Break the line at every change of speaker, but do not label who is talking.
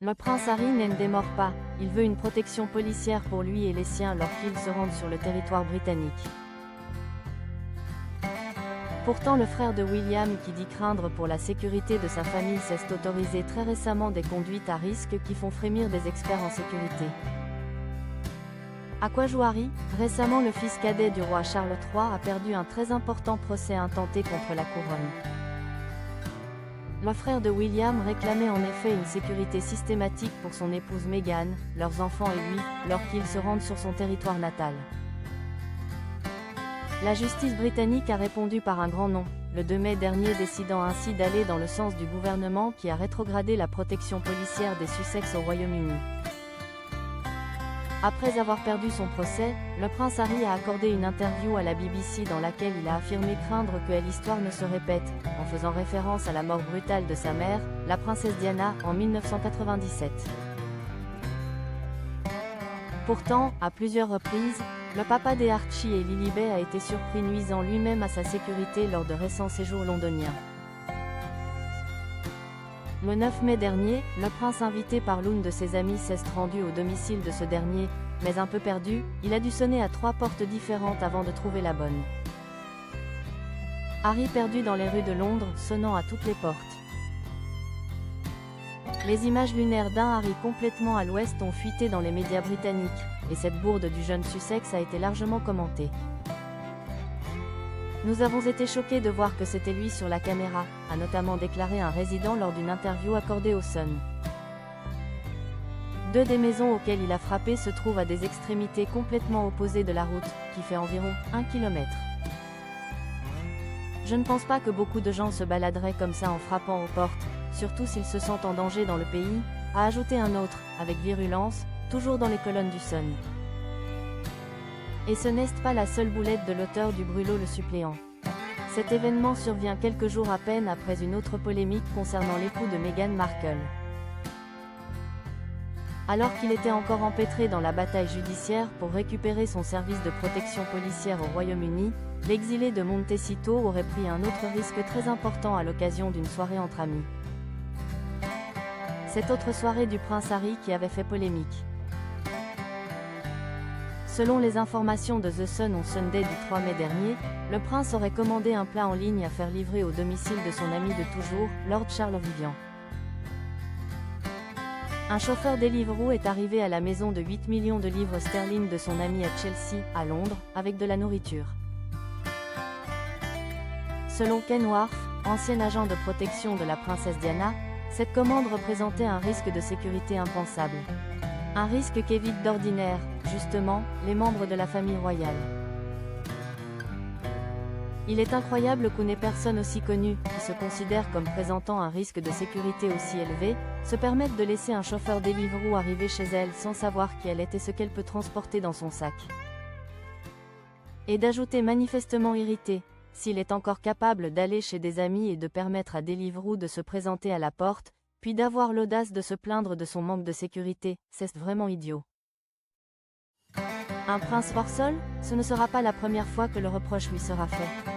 Le prince Harry ne démord pas, il veut une protection policière pour lui et les siens lorsqu'ils se rendent sur le territoire britannique. Pourtant le frère de William qui dit craindre pour la sécurité de sa famille s'est autorisé très récemment des conduites à risque qui font frémir des experts en sécurité. À quoi joue Harry? Récemment le fils cadet du roi Charles III a perdu un très important procès intenté contre la couronne. Le frère de William réclamait en effet une sécurité systématique pour son épouse Meghan, leurs enfants et lui, lorsqu'ils se rendent sur son territoire natal. La justice britannique a répondu par un grand non, le 2 mai dernier décidant ainsi d'aller dans le sens du gouvernement qui a rétrogradé la protection policière des Sussex au Royaume-Uni. Après avoir perdu son procès, le prince Harry a accordé une interview à la BBC dans laquelle il a affirmé craindre que l'histoire ne se répète, en faisant référence à la mort brutale de sa mère, la princesse Diana, en 1997. Pourtant, à plusieurs reprises, le papa des Archie et Lilibet a été surpris nuisant lui-même à sa sécurité lors de récents séjours londoniens. Le 9 mai dernier, le prince invité par l'une de ses amies s'est rendu au domicile de ce dernier, mais un peu perdu, il a dû sonner à 3 portes différentes avant de trouver la bonne. Harry perdu dans les rues de Londres, sonnant à toutes les portes. Les images lunaires d'un Harry complètement à l'ouest ont fuité dans les médias britanniques, et cette bourde du jeune Sussex a été largement commentée. Nous avons été choqués de voir que c'était lui sur la caméra, a notamment déclaré un résident lors d'une interview accordée au Sun. 2 des maisons auxquelles il a frappé se trouvent à des extrémités complètement opposées de la route, qui fait environ 1 km. Je ne pense pas que beaucoup de gens se baladeraient comme ça en frappant aux portes, surtout s'ils se sentent en danger dans le pays, a ajouté un autre, avec virulence, toujours dans les colonnes du Sun. Et ce n'est pas la seule boulette de l'auteur du Brûlot le suppléant. Cet événement survient quelques jours à peine après une autre polémique concernant l'époux de Meghan Markle. Alors qu'il était encore empêtré dans la bataille judiciaire pour récupérer son service de protection policière au Royaume-Uni, l'exilé de Montecito aurait pris un autre risque très important à l'occasion d'une soirée entre amis. Cette autre soirée du prince Harry qui avait fait polémique. Selon les informations de The Sun on Sunday du 3 mai dernier, le prince aurait commandé un plat en ligne à faire livrer au domicile de son ami de toujours, Lord Charles Vivian. Un chauffeur Deliveroo est arrivé à la maison de 8 millions de livres sterling de son ami à Chelsea, à Londres, avec de la nourriture. Selon Ken Wharf, ancien agent de protection de la princesse Diana, cette commande représentait un risque de sécurité impensable. Un risque qu'évitent d'ordinaire, justement, les membres de la famille royale. Il est incroyable qu'on ait personne aussi connue, qui se considère comme présentant un risque de sécurité aussi élevé, se permette de laisser un chauffeur Deliveroo arriver chez elle sans savoir qui elle est et ce qu'elle peut transporter dans son sac. Et d'ajouter manifestement irrité, s'il est encore capable d'aller chez des amis et de permettre à Deliveroo de se présenter à la porte, puis d'avoir l'audace de se plaindre de son manque de sécurité, c'est vraiment idiot. Un prince hors sol, ce ne sera pas la première fois que le reproche lui sera fait.